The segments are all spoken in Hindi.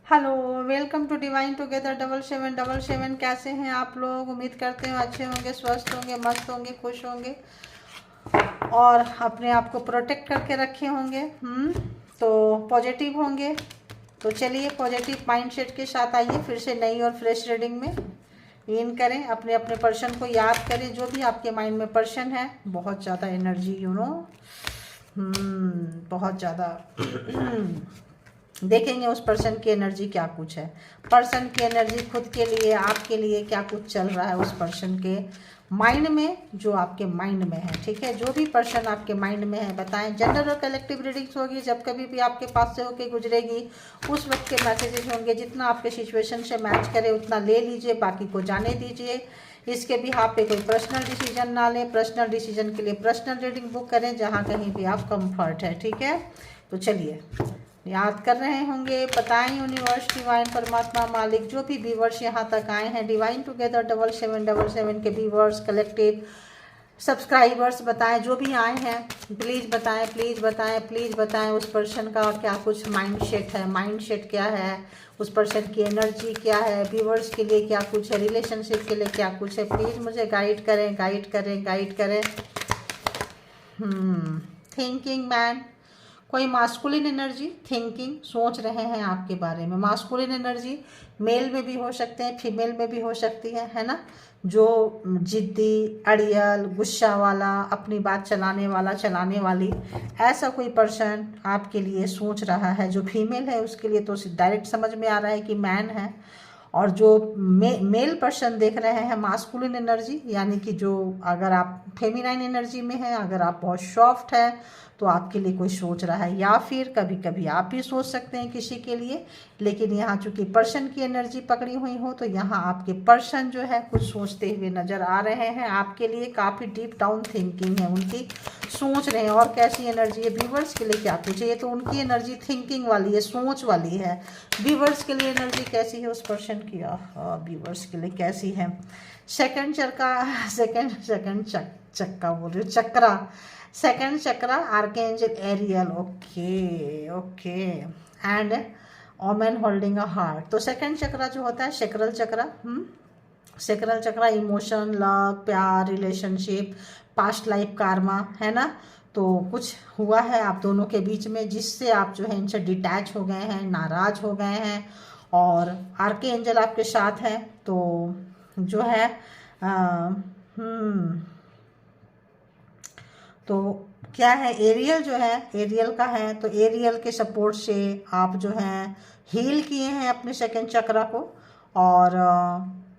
Hello, welcome to divine together 7777। कैसे हैं आप लोग? उम्मीद करते हैं अच्छे होंगे, स्वस्थ होंगे, मस्त होंगे, खुश होंगे और अपने आप को प्रोटेक्ट करके रखे होंगे। तो पॉजिटिव होंगे। तो चलिए पॉजिटिव माइंडसेट के साथ आइए फिर से नई और फ्रेश रीडिंग में इन करें। अपने अपने पर्सन को याद करें, जो भी आपके माइंड में पर्सन है। बहुत ज़्यादा एनर्जी बहुत ज़्यादा देखेंगे उस पर्सन की एनर्जी क्या कुछ है। पर्सन की एनर्जी खुद के लिए, आपके लिए क्या कुछ चल रहा है उस पर्सन के माइंड में, जो आपके माइंड में है। ठीक है, जो भी पर्सन आपके माइंड में है बताएं। जनरल और कलेक्टिव रीडिंग्स होगी, जब कभी भी आपके पास से होके गुजरेगी उस वक्त के मैसेजेस होंगे। जितना आपके सिचुएशन से मैच करे उतना ले लीजिए, बाकी को जाने दीजिए। इसके भी आप पे कोई पर्सनल डिसीजन ना लें। पर्सनल डिसीजन के लिए पर्सनल रीडिंग बुक करें, जहाँ कहीं भी आप कंफर्ट है। ठीक है, तो चलिए याद कर रहे होंगे। बताएं यूनिवर्स, डिवाइन, परमात्मा, मालिक, जो भी व्यूवर्स यहाँ तक आए हैं, डिवाइन टुगेदर 7777 के व्यूवर्स, कलेक्टिव सब्सक्राइबर्स, बताएं जो भी आए हैं। प्लीज़ बताएं, प्लीज़ बताएं, प्लीज़ बताएं उस पर्सन का क्या कुछ माइंडसेट है। माइंडसेट क्या है, उस पर्सन की एनर्जी क्या है, व्यूवर्स के लिए क्या कुछ है, रिलेशनशिप के लिए क्या कुछ है। प्लीज़ मुझे गाइड करें, गाइड करें, गाइड करें। थिंकिंग मैन, कोई मास्कुलिन एनर्जी, थिंकिंग, सोच रहे हैं आपके बारे में। मास्कुलिन एनर्जी मेल में भी हो सकते हैं, फीमेल में भी हो सकती है ना। जो जिद्दी, अड़ियल, गुस्सा वाला, अपनी बात चलाने वाला, चलाने वाली, ऐसा कोई पर्सन आपके लिए सोच रहा है। जो फीमेल है उसके लिए तो डायरेक्ट समझ में आ रहा है कि मैन है। और जो मेल पर्सन देख रहे हैं मास्कुलिन एनर्जी, यानी कि जो, अगर आप फेमिनाइन एनर्जी में हैं, अगर आप बहुत सॉफ्ट है तो आपके लिए कोई सोच रहा है, या फिर कभी कभी आप भी सोच सकते हैं किसी के लिए। लेकिन यहाँ चूंकि पर्सन की एनर्जी पकड़ी हुई हो, तो यहाँ आपके पर्सन जो है कुछ सोचते हुए नजर आ रहे हैं आपके लिए। काफ़ी डीप डाउन थिंकिंग है उनकी, सोच रहे हैं। और कैसी एनर्जी है व्यूवर्स के लिए क्या कुछ है, ये तो उनकी एनर्जी थिंकिंग वाली है, सोच वाली है। व्यूवर्स के लिए एनर्जी कैसी है उस पर्सन की? व्यूवर्स के लिए कैसी है? सेकंड चक्का, सेकंड चक्का बोल रही हूँ, chakra, second chakra, archangel Ariel. Okay okay, and woman holding a heart. तो सेकंड चक्रा जो होता है sacral chakra, sacral chakra emotion, love, प्यार, रिलेशनशिप, पास्ट लाइफ कार्मा, है ना। तो कुछ हुआ है आप दोनों के बीच में जिससे आप जो है इनसे डिटैच हो गए हैं, नाराज हो गए हैं। और आर्के एंजल आपके साथ है, तो जो है तो क्या है, एरियल जो है, एरियल का है। तो एरियल के सपोर्ट से आप जो हैं हील किए हैं अपने सेकंड चक्रा को, और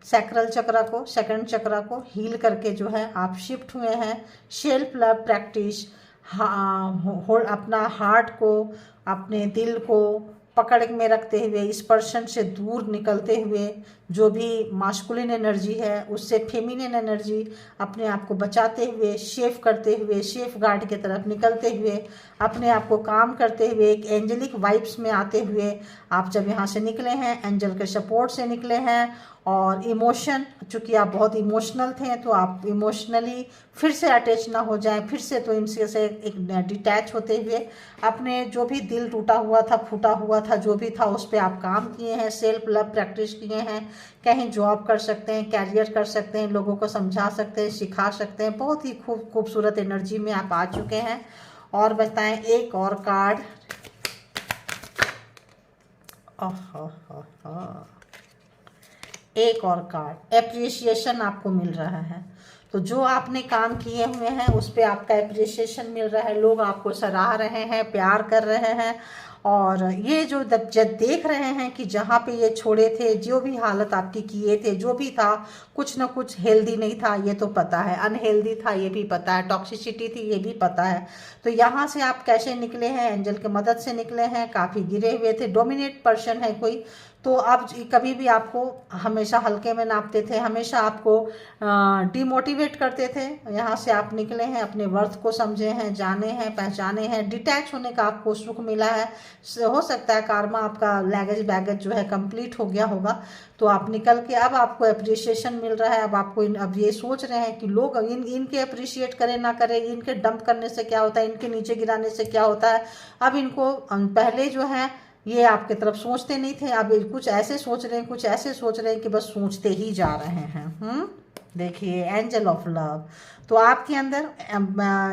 सैक्रल चक्रा को, सेकंड चक्रा को हील करके जो है आप शिफ्ट हुए हैं सेल्फ लव प्रैक्टिस। अपना हार्ट को, अपने दिल को पकड़ में रखते हुए, इस पर्सन से दूर निकलते हुए, जो भी मास्कुलिन एनर्जी है उससे फेमिनिन एनर्जी, अपने आप को बचाते हुए, सेफ करते हुए, सेफ गार्ड की तरफ निकलते हुए, अपने आप को काम करते हुए, एक एंजेलिक वाइब्स में आते हुए आप जब यहाँ से निकले हैं, एंजल के सपोर्ट से निकले हैं। और इमोशन, चूँकि आप बहुत इमोशनल थे तो आप इमोशनली फिर से अटैच ना हो जाएं, फिर से तो इनसे से एक डिटैच होते हुए अपने जो भी दिल टूटा हुआ था, फूटा हुआ था, जो भी था उस पर आप काम किए हैं, सेल्फ लव प्रैक्टिस किए हैं। कहीं जॉब कर सकते हैं, कैरियर कर सकते हैं, लोगों को समझा सकते हैं, सिखा सकते हैं। बहुत ही खूबसूरत एनर्जी में आप आ चुके हैं। और बताएं एक और कार्ड। एक और कार्ड, एप्रिसिएशन आपको मिल रहा है। तो जो आपने काम किए हुए हैं उस पर आपका एप्रिसिएशन मिल रहा है, लोग आपको सराह रहे हैं, प्यार कर रहे हैं। और ये जो जब देख रहे हैं कि जहाँ पे ये छोड़े थे, जो भी हालत आपकी किए थे, जो भी था, कुछ ना कुछ हेल्दी नहीं था, ये तो पता है, अनहेल्दी था ये भी पता है, टॉक्सिसिटी थी ये भी पता है। तो यहाँ से आप कैसे निकले हैं? एंजल की मदद से निकले हैं। काफ़ी गिरे हुए थे, डोमिनेट पर्सन है कोई, तो आप कभी भी आपको हमेशा हल्के में नापते थे, हमेशा आपको डिमोटिवेट करते थे। यहाँ से आप निकले हैं, अपने वर्थ को समझे हैं, जाने हैं, पहचाने हैं, डिटैच होने का आपको सुख मिला है। हो सकता है कार्मा आपका लैगेज बैगेज जो है कंप्लीट हो गया होगा, तो आप निकल के अब आपको अप्रिसिएशन मिल रहा है। अब आपको अब ये सोच रहे हैं कि लोग इनके अप्रिशिएट करें ना करें, इनके डंप करने से क्या होता है, इनके नीचे गिराने से क्या होता है। अब इनको पहले जो है ये आपके तरफ सोचते नहीं थे, अब कुछ ऐसे सोच रहे हैं, कुछ ऐसे सोच रहे हैं कि बस सोचते ही जा रहे हैं। देखिए एंजल ऑफ लव, तो आपके अंदर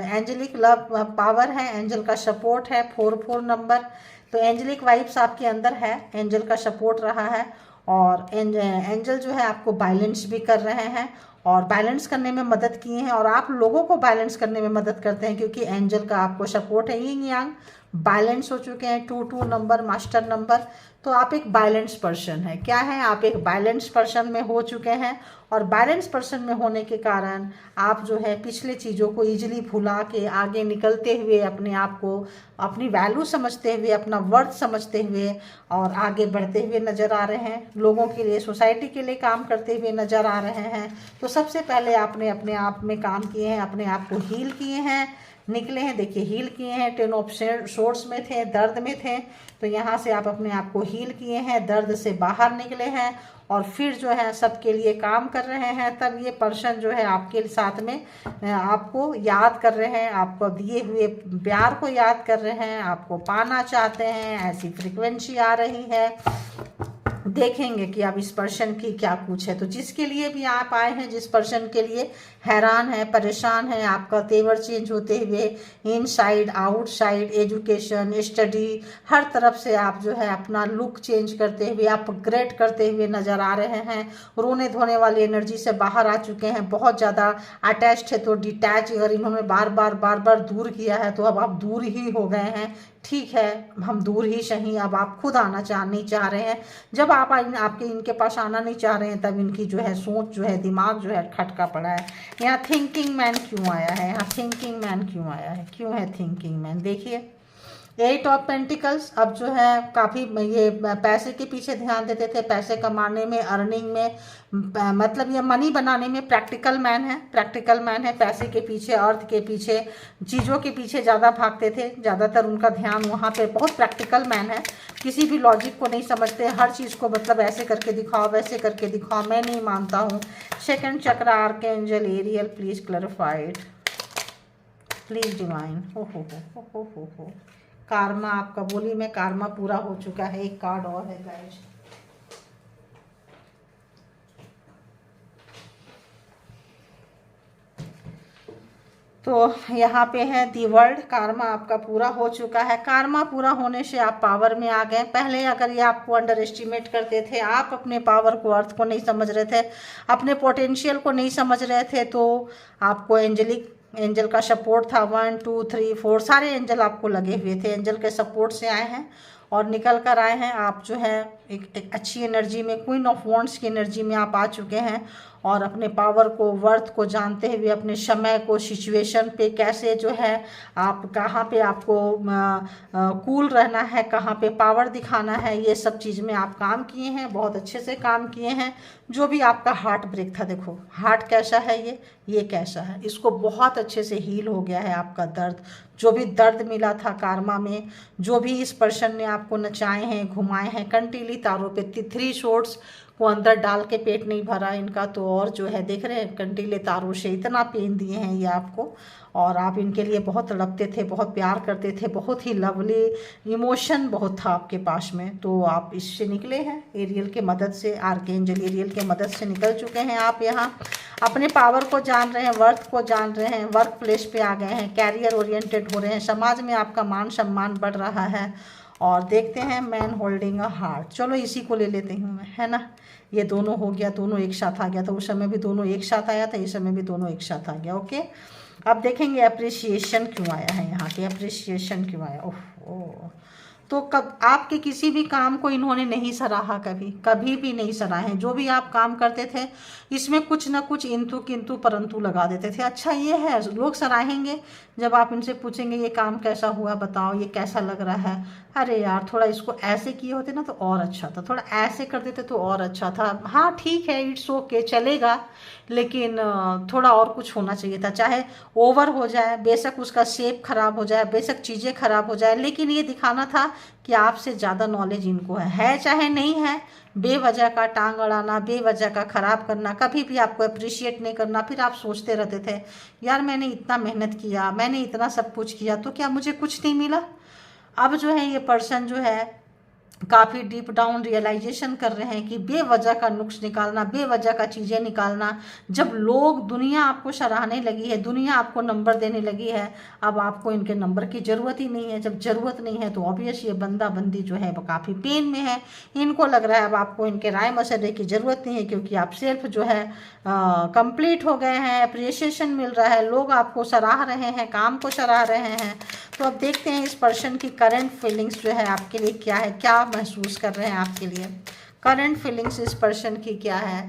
एंजलिक लव पावर है, एंजल का सपोर्ट है, 4 नंबर। तो एंजलिक वाइब्स आपके अंदर है, एंजल का सपोर्ट रहा है, और एंजल जो है आपको बैलेंस भी कर रहे हैं और बैलेंस करने में मदद किए हैं, और आप लोगों को बैलेंस करने में मदद करते हैं क्योंकि एंजल का आपको सपोर्ट है। यिंग यांग बैलेंस हो चुके हैं, 2 नंबर मास्टर नंबर। तो आप एक बैलेंस पर्सन है, क्या है, आप एक बैलेंस पर्सन में हो चुके हैं, और बैलेंस पर्सन में होने के कारण आप जो है पिछले चीज़ों को इजीली भुला के आगे निकलते हुए अपने आप को, अपनी वैल्यू समझते हुए, अपना वर्थ समझते हुए और आगे बढ़ते हुए नज़र आ रहे हैं, लोगों के लिए, सोसाइटी के लिए काम करते हुए नज़र आ रहे हैं। तो सबसे पहले आपने अपने आप में काम किए हैं, अपने आप को हील किए हैं, निकले हैं। देखिए हील किए हैं, 10 ऑफ सोर्ड्स में थे, दर्द में थे, तो यहाँ से आप अपने आप को हील किए हैं, दर्द से बाहर निकले हैं और फिर जो है सबके लिए काम कर रहे हैं। तब ये पर्सन जो है आपके साथ में आपको याद कर रहे हैं, आपको दिए हुए प्यार को याद कर रहे हैं, आपको पाना चाहते हैं, ऐसी फ्रिक्वेंसी आ रही है। देखेंगे कि अब इस पर्सन की क्या कुछ है। तो जिसके लिए भी आप आए हैं, जिस पर्सन के लिए हैरान है, परेशान है, आपका तेवर चेंज होते हुए इनसाइड आउटसाइड, एजुकेशन, स्टडी, हर तरफ से आप जो है अपना लुक चेंज करते हुए, अपग्रेड करते हुए नज़र आ रहे हैं। रोने धोने वाली एनर्जी से बाहर आ चुके हैं, बहुत ज़्यादा अटैच्ड है तो डिटैच, अगर इन्होंने बार बार दूर किया है तो अब आप दूर ही हो गए हैं। ठीक है, हम दूर ही सही, अब आप खुद आना नहीं चाह रहे हैं। जब आप आपके इनके पास आना नहीं चाह रहे हैं तब इनकी जो है सोच जो है, दिमाग जो है खटका पड़ा है। यहाँ थिंकिंग मैन क्यों आया है, यहाँ थिंकिंग मैन क्यों आया है, क्यों है थिंकिंग मैन, देखिए 8 ऑफ पेंटिकल्स। अब जो है काफ़ी ये पैसे के पीछे ध्यान देते थे, पैसे कमाने में, अर्निंग में, मतलब ये मनी बनाने में प्रैक्टिकल मैन है, प्रैक्टिकल मैन है, पैसे के पीछे, अर्थ के पीछे, चीज़ों के पीछे ज़्यादा भागते थे, ज़्यादातर उनका ध्यान वहाँ पे, बहुत प्रैक्टिकल मैन है, किसी भी लॉजिक को नहीं समझते, हर चीज़ को मतलब ऐसे करके दिखाओ, वैसे करके दिखाओ, मैं नहीं मानता हूँ। Second chakra archangel Ariel, please clarified, please divine. हो कार्मा आपका, बोली में कार्मा पूरा हो चुका है। एक कार्ड और है गाइस, तो यहाँ पे है दी वर्ल्ड, कार्मा आपका पूरा हो चुका है। कार्मा पूरा होने से आप पावर में आ गए। पहले अगर ये आपको अंडर एस्टिमेट करते थे, आप अपने पावर को, अर्थ को नहीं समझ रहे थे, अपने पोटेंशियल को नहीं समझ रहे थे, तो आपको एंजल का सपोर्ट था, 1 2 3 4 सारे एंजल आपको लगे हुए थे, एंजल के सपोर्ट से आए हैं और निकल कर आए हैं। आप जो है एक अच्छी एनर्जी में, क्वीन ऑफ वॉन्ड्स की एनर्जी में आप आ चुके हैं और अपने पावर को, वर्थ को जानते हुए, अपने समय को, सिचुएशन पे कैसे जो है आप, कहाँ पे आपको कूल रहना है, कहाँ पे पावर दिखाना है, ये सब चीज़ में आप काम किए हैं, बहुत अच्छे से काम किए हैं। जो भी आपका हार्ट ब्रेक था, देखो हार्ट कैसा है, ये कैसा है, इसको बहुत अच्छे से हील हो गया है। आपका दर्द, जो भी दर्द मिला था कार्मा में, जो भी इस पर्सन ने आपको नचाए हैं, घुमाए हैं, कंटीली तारों पे, 3 शॉट्स को अंदर डाल के पेट नहीं भरा इनका, तो और जो है देख रहे हैं कंटीले तारों से इतना पेन दिए हैं ये आपको, और आप इनके लिए बहुत तड़पते थे, बहुत प्यार करते थे, बहुत ही लवली इमोशन बहुत था आपके पास में। तो आप इससे निकले हैं एरियल के मदद से, आर्कएंजल एरियल के मदद से निकल चुके हैं। आप यहाँ अपने पावर को जान रहे हैं, वर्थ को जान रहे हैं, वर्क प्लेस पे आ गए हैं, कैरियर ओरिएंटेड हो रहे हैं, समाज में आपका मान सम्मान बढ़ रहा है। और देखते हैं मैन होल्डिंग अ हार्ट, चलो इसी को ले लेती हूँ मैं, है ना, ये दोनों हो गया, दोनों एक साथ आ गया था, उस समय भी दोनों एक साथ आया था, इस समय भी दोनों एक साथ आ गया। ओके, अब देखेंगे अप्रिसिएशन क्यों आया है, यहाँ के अप्रिसिएशन क्यों आया। ओह, तो कब आपके किसी भी काम को इन्होंने नहीं सराहा, कभी भी नहीं सराहे हैं। जो भी आप काम करते थे इसमें कुछ ना कुछ इंतु किंतु परंतु लगा देते थे। अच्छा ये है, लोग सराहेंगे जब आप इनसे पूछेंगे ये काम कैसा हुआ, बताओ ये कैसा लग रहा है, अरे यार थोड़ा इसको ऐसे किए होते ना तो और अच्छा था, थोड़ा ऐसे कर देते तो और अच्छा था, हाँ ठीक है, इट्स ओके, चलेगा, लेकिन थोड़ा और कुछ होना चाहिए था। चाहे ओवर हो जाए, बेशक उसका शेप खराब हो जाए, बेशक चीज़ें खराब हो जाए, लेकिन ये दिखाना था कि आपसे ज़्यादा नॉलेज इनको है चाहे नहीं है। बेवजह का टांग अड़ाना, बेवजह का खराब करना, कभी भी आपको अप्रिशिएट नहीं करना, फिर आप सोचते रहते थे यार मैंने इतना मेहनत किया, मैंने इतना सब कुछ किया, तो क्या मुझे कुछ नहीं मिला। अब जो है ये पर्सन जो है काफ़ी डीप डाउन रियलाइजेशन कर रहे हैं कि बेवजह का नुक्स निकालना, बेवजह का चीज़ें निकालना, जब लोग दुनिया आपको सराहने लगी है, दुनिया आपको नंबर देने लगी है, अब आपको इनके नंबर की ज़रूरत ही नहीं है। जब ज़रूरत नहीं है तो ऑब्वियस ये बंदा बंदी जो है वो काफ़ी पेन में है। इनको लग रहा है अब आपको इनके राय मशवरे की ज़रूरत नहीं है, क्योंकि आप सेल्फ जो है कंप्लीट हो गए हैं, अप्रिसिएशन मिल रहा है, लोग आपको सराह रहे हैं, काम को सराह रहे हैं। तो अब देखते हैं इस पर्सन की करंट फीलिंग्स जो है आपके लिए क्या है, क्या महसूस कर रहे हैं आपके लिए, करंट फीलिंग्स इस पर्सन की क्या है।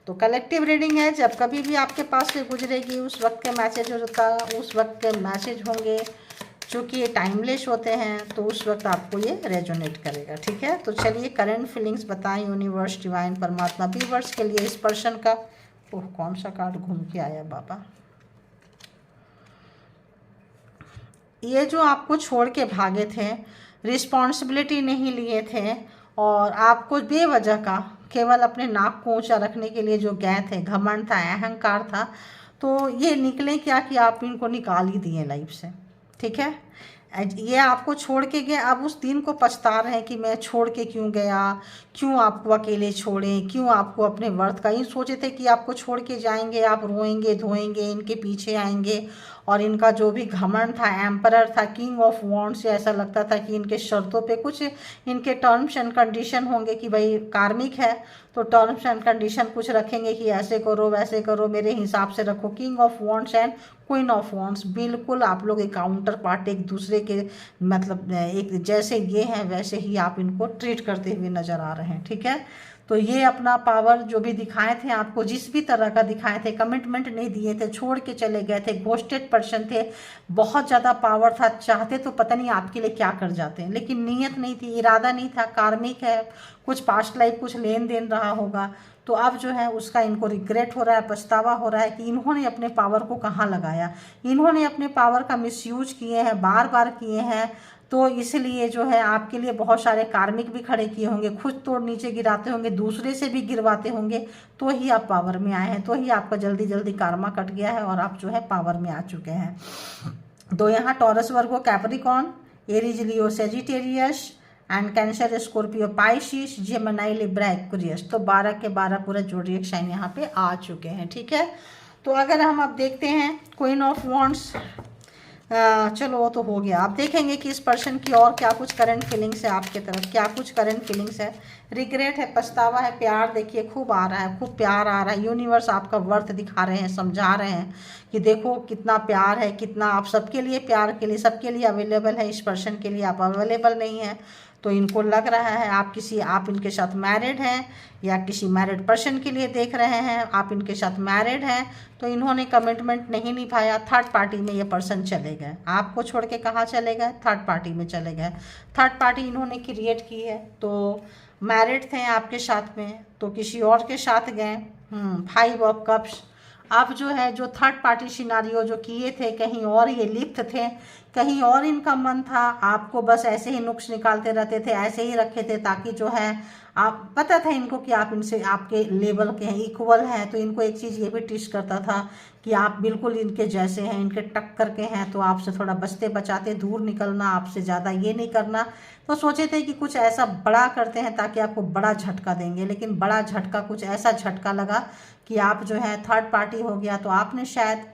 तो कलेक्टिव रीडिंग है, जब कभी भी आपके पास से गुजरेगी उस वक्त के मैसेज होता, उस वक्त के मैसेज होंगे, चूँकि ये टाइमलेस होते हैं तो उस वक्त आपको ये रेजोनेट करेगा। ठीक है, तो चलिए करंट फीलिंग्स बताएं यूनिवर्स, डिवाइन, परमात्मा, व्यूअर्स के लिए इस पर्सन का। ओह, कौन सा कार्ड घूम के आया बाबा। ये जो आपको छोड़ के भागे थे, रिस्पॉन्सिबिलिटी नहीं लिए थे और आपको बेवजह का केवल अपने नाक को ऊंचा रखने के लिए जो गए थे, घमंड था, अहंकार था, तो ये निकले क्या कि आप इनको निकाल ही दिए लाइफ से। ठीक है, ये आपको छोड़ के गए, अब उस दिन को पछता रहे हैं कि मैं छोड़ के क्यों गया, क्यों आपको अकेले छोड़ें, क्यों आपको अपने वर्थ का, ये सोचे थे कि आपको छोड़ के जाएंगे, आप रोएंगे धोएंगे, इनके पीछे आएंगे और इनका जो भी घमंड था, एम्परर था, किंग ऑफ वॉन्ड्स, ऐसा लगता था कि इनके शर्तों पे कुछ इनके टर्म्स एंड कंडीशन होंगे कि भाई कार्मिक है तो टर्म्स एंड कंडीशन कुछ रखेंगे कि ऐसे करो वैसे करो, मेरे हिसाब से रखो। King of wands and queen of wands, बिल्कुल आप लोग एक काउंटर पार्ट, एक दूसरे के मतलब एक जैसे ये हैं वैसे ही आप इनको ट्रीट करते हुए नजर आ रहे हैं। ठीक है, तो ये अपना पावर जो भी दिखाए थे आपको, जिस भी तरह का दिखाए थे, कमिटमेंट नहीं दिए थे, छोड़ के चले गए थे, घोस्टेड पर्सन थे, बहुत ज़्यादा पावर था, चाहते तो पता नहीं आपके लिए क्या कर जाते हैं, लेकिन नीयत नहीं थी, इरादा नहीं था, कार्मिक है, कुछ पास्ट लाइफ कुछ लेन देन रहा होगा। तो अब जो है उसका इनको रिग्रेट हो रहा है, पछतावा हो रहा है कि इन्होंने अपने पावर को कहाँ लगाया, इन्होंने अपने पावर का मिसयूज किए हैं, बार बार किए हैं। तो इसलिए जो है आपके लिए बहुत सारे कार्मिक भी खड़े किए होंगे, खुद तो नीचे गिराते होंगे, दूसरे से भी गिरवाते होंगे, तो ही आप पावर में आए हैं, तो ही आपका जल्दी जल्दी कार्मा कट गया है और आप जो है पावर में आ चुके हैं। तो यहाँ taurus, Virgo, Capricorn, Aries, Leo, Sagittarius and cancer, Scorpio, Pisces, Gemini, Libra, Aquarius, तो 12 के 12 पूरा जोडिएक साइन यहाँ पे आ चुके हैं। ठीक है, तो अगर हम अब देखते हैं क्वीन ऑफ वॉन्ड्स, चलो वो तो हो गया। आप देखेंगे कि इस पर्सन की और क्या कुछ करंट फीलिंग्स है आपके तरफ, क्या कुछ करंट फीलिंग्स है, रिग्रेट है, पछतावा है, प्यार देखिए खूब आ रहा है, खूब प्यार आ रहा है। यूनिवर्स आपका वर्थ दिखा रहे हैं, समझा रहे हैं कि देखो कितना प्यार है, कितना आप सबके लिए प्यार के लिए सबके लिए अवेलेबल है, इस पर्सन के लिए आप अवेलेबल नहीं है। तो इनको लग रहा है आप इनके साथ मैरिड हैं या किसी मैरिड पर्सन के लिए देख रहे हैं, आप इनके साथ मैरिड हैं, तो इन्होंने कमिटमेंट नहीं निभाया, थर्ड पार्टी में ये पर्सन चले गए, आपको छोड़ के कहाँ चले गए, थर्ड पार्टी में चले गए, थर्ड पार्टी इन्होंने क्रिएट की है। तो मैरिड थे आपके साथ में तो किसी और के साथ गए। 5 ऑफ कप्स, अब जो है जो थर्ड पार्टी सिनारियो जो किए थे, कहीं और ये लिप्त थे, कहीं और इनका मन था, आपको बस ऐसे ही नुक्स निकालते रहते थे, ऐसे ही रखे थे ताकि जो है आप, पता था इनको कि आप इनसे आपके लेवल के हैं, इक्वल हैं, तो इनको एक चीज़ ये भी टिश करता था कि आप बिल्कुल इनके जैसे हैं, इनके टक्कर के हैं, तो आपसे थोड़ा बचते बचाते दूर निकलना, आपसे ज़्यादा ये नहीं करना। तो सोचे थे कि कुछ ऐसा बड़ा करते हैं ताकि आपको बड़ा झटका देंगे, लेकिन बड़ा झटका कुछ ऐसा झटका लगा कि आप जो है थर्ड पार्टी हो गया। तो आपने शायद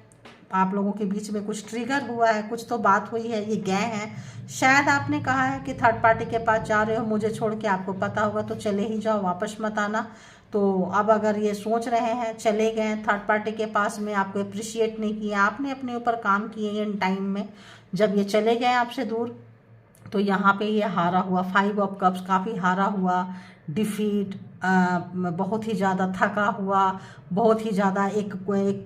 आप लोगों के बीच में कुछ ट्रिगर हुआ है, कुछ तो बात हुई है, ये गए हैं, शायद आपने कहा है कि थर्ड पार्टी के पास जा रहे हो, मुझे छोड़ के, आपको पता होगा तो चले ही जाओ, वापस मत आना। तो अब अगर ये सोच रहे हैं, चले गए थर्ड पार्टी के पास में, आपको अप्रिशिएट नहीं किया, आपने अपने ऊपर काम किए इन टाइम में, जब ये चले गए आपसे दूर, तो यहाँ पे ये हारा हुआ, 5 ऑफ कप्स, काफ़ी हारा हुआ, डिफीट, बहुत ही ज़्यादा थका हुआ, बहुत ही ज़्यादा एक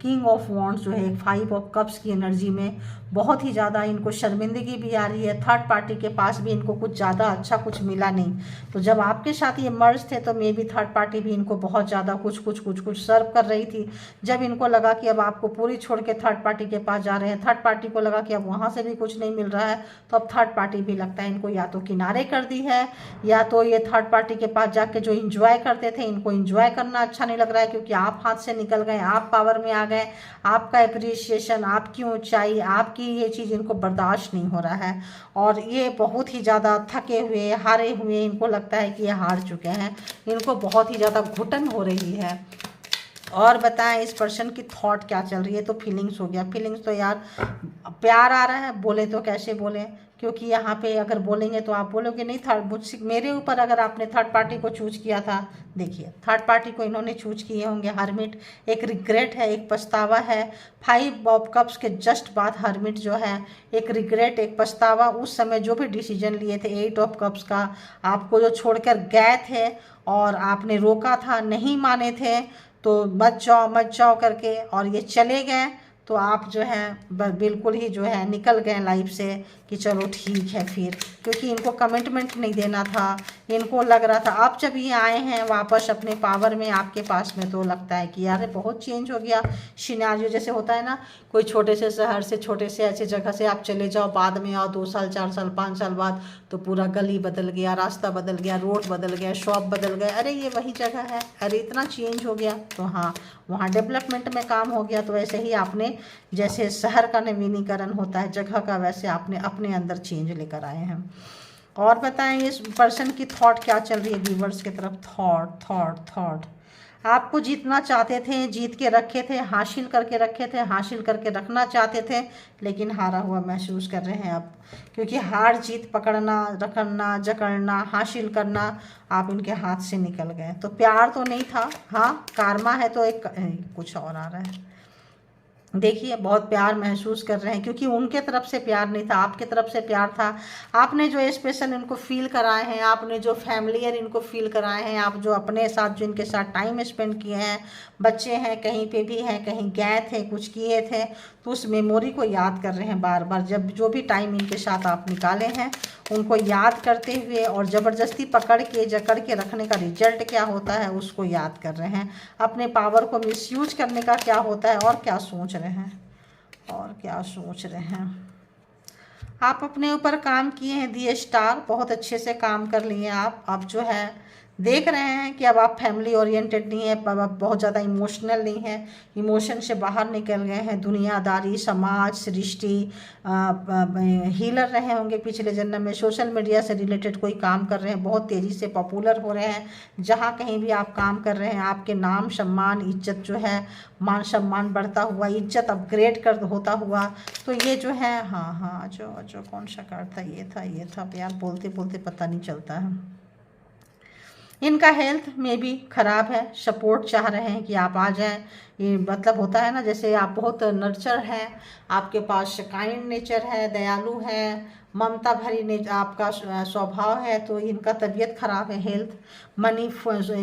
किंग ऑफ वॉन्ड्स जो है 5 ऑफ कप्स की एनर्जी में बहुत ही ज़्यादा इनको शर्मिंदगी भी आ रही है, थर्ड पार्टी के पास भी इनको कुछ ज़्यादा अच्छा कुछ मिला नहीं। तो जब आपके साथ ये मर्ज थे तो मे बी थर्ड पार्टी भी इनको बहुत ज़्यादा कुछ सर्व कर रही थी। जब इनको लगा कि अब आपको पूरी छोड़ के थर्ड पार्टी के पास जा रहे हैं, थर्ड पार्टी को लगा कि अब वहाँ से भी कुछ नहीं मिल रहा है, तो अब थर्ड पार्टी भी लगता है इनको या तो किनारे कर दी है, या तो ये थर्ड पार्टी के पास जाके जो इंजॉय करते थे, इनको इंजॉय करना अच्छा नहीं लग रहा है, क्योंकि आप हाथ से निकल गए, आप पावर में आ गए, आपका एप्रिसिएशन, आपकी ऊंचाई, आपकी ये चीज़ इनको बर्दाश्त नहीं हो रहा है, और ये बहुत ही ज़्यादा थके हुए, हारे हुए, इनको लगता है कि ये हार चुके हैं, इनको बहुत ही ज़्यादा घुटन हो रही है। और बताएं इस पर्सन की थॉट क्या चल रही है। तो फीलिंग्स हो गया, फीलिंग्स तो यार प्यार आ रहा है, बोले तो कैसे बोले, क्योंकि यहाँ पे अगर बोलेंगे तो आप बोलोगे नहीं थर्ड, मुझसे मेरे ऊपर अगर आपने थर्ड पार्टी को चूज किया था, देखिए थर्ड पार्टी को इन्होंने चूज किए होंगे। हर्मिट, एक रिग्रेट है, एक पछतावा है। 5 ऑफ कप्स के जस्ट बाद हर्मिट जो है, एक रिग्रेट, एक पछतावा, उस समय जो भी डिसीजन लिए थे। 8 ऑफ कप्स का, आपको जो छोड़कर गए थे और आपने रोका था, नहीं माने थे, तो मत जाओ करके, और ये चले गए, तो आप जो है बिल्कुल ही जो है निकल गए लाइफ से कि चलो ठीक है फिर, क्योंकि इनको कमिटमेंट नहीं देना था। इनको लग रहा था अब जब ये आए हैं वापस अपने पावर में आपके पास में, तो लगता है कि यार बहुत चेंज हो गया सिनेरियो। जैसे होता है ना, कोई छोटे से शहर से, छोटे से ऐसे जगह से आप चले जाओ, बाद में आओ 2 साल 4 साल 5 साल बाद, तो पूरा गली बदल गया, रास्ता बदल गया, रोड बदल गया, शॉप बदल गए, अरे ये वही जगह है, अरे इतना चेंज हो गया। तो हाँ, वहाँ डेवलपमेंट में काम हो गया। तो वैसे ही आपने, जैसे शहर का नवीनीकरण होता है जगह का, वैसे आपने अपने अंदर चेंज लेकर आए हैं। और बताएं इस पर्सन की थॉट क्या चल रही है व्यूअर्स की तरफ। थॉट आपको जीतना चाहते थे, जीत के रखे थे, हासिल करके रखे थे, हासिल करके रखना चाहते थे, लेकिन हारा हुआ महसूस कर रहे हैं अब, क्योंकि हार जीत पकड़ना, रखना, जकड़ना, हासिल करना आप इनके हाथ से निकल गए। तो प्यार तो नहीं था, हाँ कारमा है, तो एक कुछ और आ रहा है। देखिए बहुत प्यार महसूस कर रहे हैं, क्योंकि उनके तरफ से प्यार नहीं था, आपके तरफ से प्यार था। आपने जो स्पेशल इनको फील कराए हैं, आपने जो फैमिलियर इनको फील कराए हैं, आप जो अपने साथ, जो इनके साथ टाइम स्पेंड किए हैं, बच्चे हैं कहीं पे भी हैं, कहीं गए थे, कुछ किए थे, तो उस मेमोरी को याद कर रहे हैं बार बार। जब जो भी टाइम इनके साथ आप निकाले हैं, उनको याद करते हुए, और ज़बरदस्ती पकड़ के जकड़ के रखने का रिजल्ट क्या होता है उसको याद कर रहे हैं। अपने पावर को मिसयूज करने का क्या होता है, और क्या सोच रहे हैं, और क्या सोच रहे हैं। आप अपने ऊपर काम किए हैं, दिए स्टार, बहुत अच्छे से काम कर लिए आप। अब जो है देख रहे हैं कि अब आप फैमिली ओरिएंटेड नहीं है, अब आप बहुत ज़्यादा इमोशनल नहीं है, इमोशन से बाहर निकल गए हैं। दुनियादारी, समाज, सृष्टि, हीलर रहे होंगे पिछले जन्म में, सोशल मीडिया से रिलेटेड कोई काम कर रहे हैं, बहुत तेज़ी से पॉपुलर हो रहे हैं। जहाँ कहीं भी आप काम कर रहे हैं, आपके नाम, सम्मान, इज्जत जो है, मान सम्मान बढ़ता हुआ, इज्जत अपग्रेड कर होता हुआ। तो ये जो है, हाँ जो कौन सा कार्ड था, ये था यार, बोलते बोलते पता नहीं चलता है। इनका हेल्थ में भी ख़राब है, सपोर्ट चाह रहे हैं कि आप आ जाएं। ये मतलब होता है ना, जैसे आप बहुत नर्चर हैं, आपके पास काइंड नेचर है, दयालु है, ममता भरी आपका स्वभाव है, तो इनका तबीयत ख़राब है, हेल्थ, मनी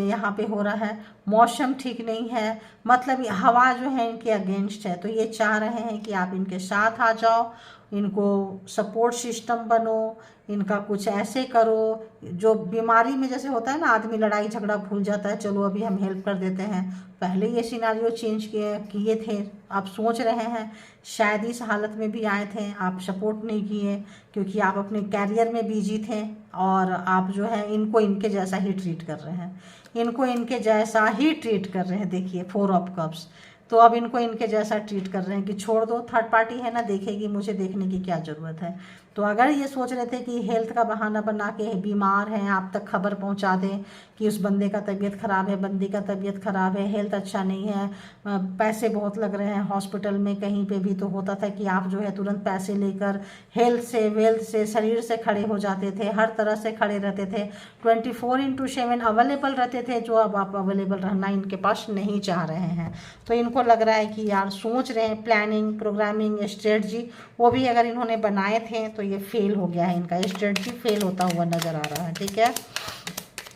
यहाँ पे हो रहा है, मौसम ठीक नहीं है, मतलब हवा जो है इनके अगेंस्ट है। तो ये चाह रहे हैं कि आप इनके साथ आ जाओ, इनको सपोर्ट सिस्टम बनो, इनका कुछ ऐसे करो। जो बीमारी में जैसे होता है ना, आदमी लड़ाई झगड़ा भूल जाता है, चलो अभी हम हेल्प कर देते हैं, पहले ये सिनारियो चेंज किए थे। आप सोच रहे हैं शायद इस हालत में भी आए थे, आप सपोर्ट नहीं किए, क्योंकि आप अपने कैरियर में बिजी थे, और आप जो है इनको इनके जैसा ही ट्रीट कर रहे हैं, इनको इनके जैसा ही ट्रीट कर रहे हैं। देखिए 4 ऑफ कप्स, तो अब इनको इनके जैसा ट्रीट कर रहे हैं कि छोड़ दो, थर्ड पार्टी है ना, देखेगी, मुझे देखने की क्या ज़रूरत है। तो अगर ये सोच रहे थे कि हेल्थ का बहाना बना के बीमार हैं, आप तक खबर पहुंचा दें कि उस बंदे का तबीयत ख़राब है, बंदी का तबीयत ख़राब है, हेल्थ अच्छा नहीं है, पैसे बहुत लग रहे हैं हॉस्पिटल में, कहीं पे भी, तो होता था कि आप जो है तुरंत पैसे लेकर हेल्थ से, वेल्थ से, शरीर से खड़े हो जाते थे, हर तरह से खड़े रहते थे, 24/7 अवेलेबल रहते थे, जो अब आप अवेलेबल रहना इनके पास नहीं चाह रहे हैं। तो इनको लग रहा है कि यार सोच रहे हैं, प्लानिंग, प्रोग्रामिंग, स्ट्रेटजी, वो भी अगर इन्होंने बनाए थे तो ये फेल हो गया है, इनका स्ट्रेटजी फेल होता हुआ नज़र आ रहा है। ठीक है,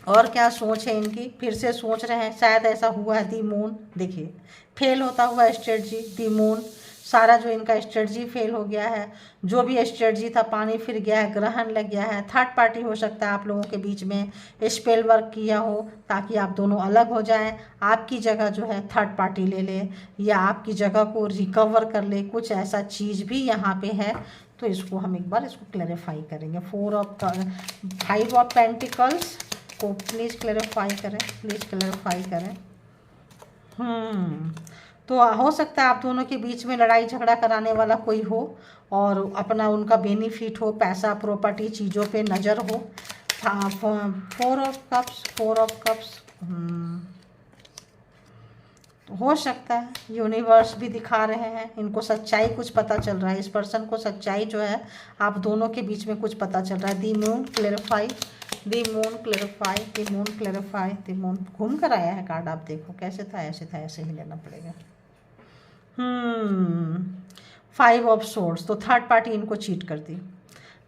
और क्या सोच है इनकी, फिर से सोच रहे हैं, शायद ऐसा हुआ है। दी मून, देखिए फेल होता हुआ स्ट्रेटजी, दी मून, सारा जो इनका स्ट्रेटजी फेल हो गया है, जो भी स्ट्रेटजी था पानी फिर गया है, ग्रहण लग गया है। थर्ड पार्टी हो सकता है आप लोगों के बीच में स्पेल वर्क किया हो, ताकि आप दोनों अलग हो जाएं, आपकी जगह जो है थर्ड पार्टी ले ले, या आपकी जगह को रिकवर कर ले, कुछ ऐसा चीज़ भी यहाँ पे है। तो इसको हम एक बार इसको क्लैरिफाई करेंगे। 5 ऑफ पेंटिकल्स, को प्लीज़ क्लैरिफाई करें, प्लीज़ क्लैरिफाई करें। तो हो सकता है आप दोनों के बीच में लड़ाई झगड़ा कराने वाला कोई हो और अपना उनका बेनिफिट हो, पैसा प्रॉपर्टी चीज़ों पे नज़र हो। 4 ऑफ कप्स, 4 ऑफ कप्स। हो सकता है यूनिवर्स भी दिखा रहे हैं, इनको सच्चाई कुछ पता चल रहा है, इस पर्सन को सच्चाई जो है आप दोनों के बीच में कुछ पता चल रहा है। दी मून क्लेरिफाई, दी मून क्लेरिफाई, दी मून क्लेरिफाई, दी मून घूम कर आया है कार्ड। आप देखो कैसे था, ऐसे था, ऐसे ही लेना पड़ेगा। 5 ऑफ सोर्ड्स। तो थर्ड पार्टी इनको चीट करती,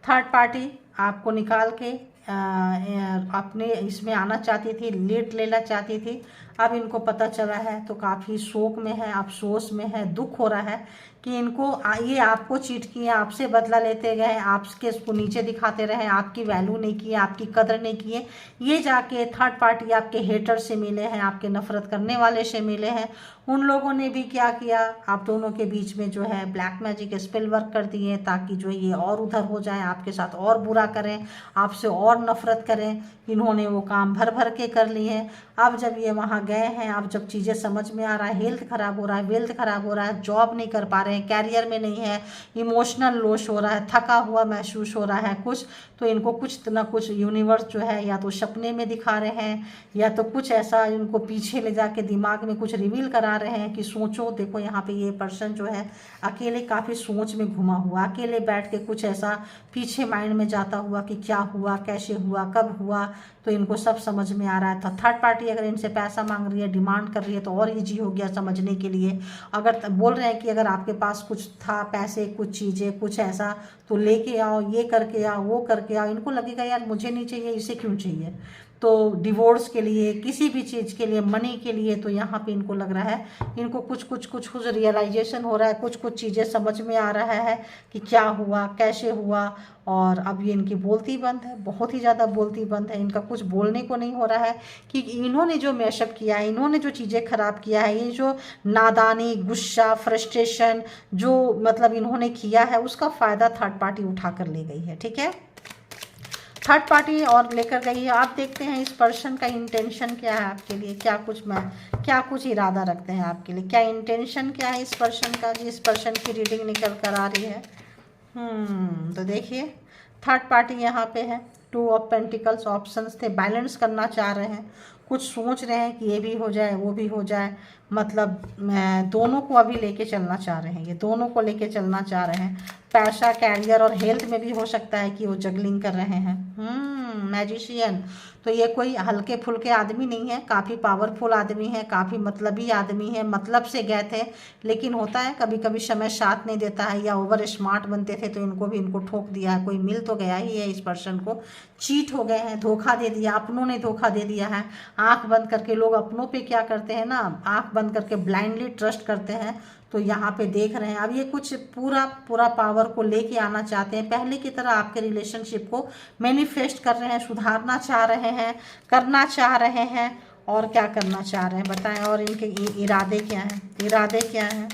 थर्ड पार्टी आपको निकाल के अपने इसमें आना चाहती थी, लीड लेना चाहती थी। अब इनको पता चला है तो काफ़ी शोक में है, अफसोस में है, दुख हो रहा है कि इनको ये आपको चीट किए, आपसे बदला लेते गए, आपके उसको नीचे दिखाते रहे, आपकी वैल्यू नहीं किए, आपकी कदर नहीं किए। ये जाके थर्ड पार्टी आपके हेटर से मिले हैं, आपके नफरत करने वाले से मिले हैं। उन लोगों ने भी क्या किया, आप दोनों के बीच में जो है ब्लैक मैजिक स्पेल वर्क कर दिए ताकि जो ये और उधर हो जाए, आपके साथ और बुरा करें, आपसे और नफरत करें। इन्होंने वो काम भर भर के कर लिए हैं। अब जब ये वहाँ गए हैं, अब जब चीज़ें समझ में आ रहा है, हेल्थ खराब हो रहा है, वेल्थ खराब हो रहा है, जॉब नहीं कर पा रहे हैं, कैरियर में नहीं है, इमोशनल लॉस हो रहा है, थका हुआ महसूस हो रहा है कुछ, तो इनको कुछ ना कुछ यूनिवर्स जो है या तो सपने में दिखा रहे हैं या तो कुछ ऐसा इनको पीछे ले जाके दिमाग में कुछ रिवील करा रहे हैं कि सोचो। देखो यहाँ पे ये पर्सन जो है अकेले काफ़ी सोच में घुमा हुआ, अकेले बैठ के कुछ ऐसा पीछे माइंड में जाता हुआ कि क्या हुआ, कैसे हुआ, कब हुआ, तो इनको सब समझ में आ रहा है। तो थर्ड पार्टी अगर इनसे पैसा मांग रही है, डिमांड कर रही है, तो और ईजी हो गया समझने के लिए। अगर बोल रहे हैं कि अगर आपके पास कुछ था, पैसे, कुछ चीज़ें, कुछ ऐसा, तो लेके आओ, ये करके आओ, वो करके आओ। इनको लगेगा यार मुझे नहीं चाहिए, इसे क्यों चाहिए। तो डिवोर्स के लिए, किसी भी चीज़ के लिए, मनी के लिए, तो यहाँ पे इनको लग रहा है, इनको कुछ रियलाइजेशन हो रहा है, कुछ चीज़ें समझ में आ रहा है कि क्या हुआ, कैसे हुआ। और अब ये इनकी बोलती बंद है, बहुत ही ज़्यादा बोलती बंद है, इनका कुछ बोलने को नहीं हो रहा है कि इन्होंने जो मैशअप किया है, इन्होंने जो चीज़ें खराब किया है, ये जो नादानी, गुस्सा, फ्रस्ट्रेशन जो मतलब इन्होंने किया है, उसका फ़ायदा थर्ड पार्टी उठा कर ले गई है। ठीक है, थर्ड पार्टी और लेकर गई है। आप देखते हैं इस पर्सन का इंटेंशन क्या है आपके लिए, क्या कुछ इरादा रखते हैं आपके लिए, क्या इंटेंशन क्या है इस पर्सन का, जिस पर्सन की रीडिंग निकल कर आ रही है। तो देखिए थर्ड पार्टी यहाँ पे है, 2 ऑफ पेंटिकल्स। ऑप्शंस थे, बैलेंस करना चाह रहे हैं, कुछ सोच रहे हैं कि ये भी हो जाए, वो भी हो जाए, मतलब दोनों को अभी लेके चलना चाह रहे हैं, ये दोनों को लेके चलना चाह रहे हैं। पैसा, कैरियर और हेल्थ में भी हो सकता है कि वो जगलिंग कर रहे हैं। मैजिशियन, तो ये कोई हल्के फुल्के आदमी नहीं है, काफ़ी पावरफुल आदमी है, काफ़ी मतलबी आदमी है, मतलब से गए थे। लेकिन होता है कभी कभी समय साथ नहीं देता है, या ओवर स्मार्ट बनते थे तो इनको ठोक दिया है, कोई मिल तो गया ही है इस पर्सन को, चीट हो गए हैं, धोखा दे दिया, अपनों ने धोखा दे दिया है। आंख बंद करके लोग अपनों पे क्या करते हैं ना, आंख बंद करके ब्लाइंडली ट्रस्ट करते हैं। तो यहाँ पे देख रहे हैं अब ये कुछ पूरा पावर को लेके आना चाहते हैं, पहले की तरह आपके रिलेशनशिप को मैनिफेस्ट कर रहे हैं, सुधारना चाह रहे हैं, करना चाह रहे हैं। और क्या करना चाह रहे हैं बताएं, और इनके इरादे क्या हैं, इरादे क्या हैं।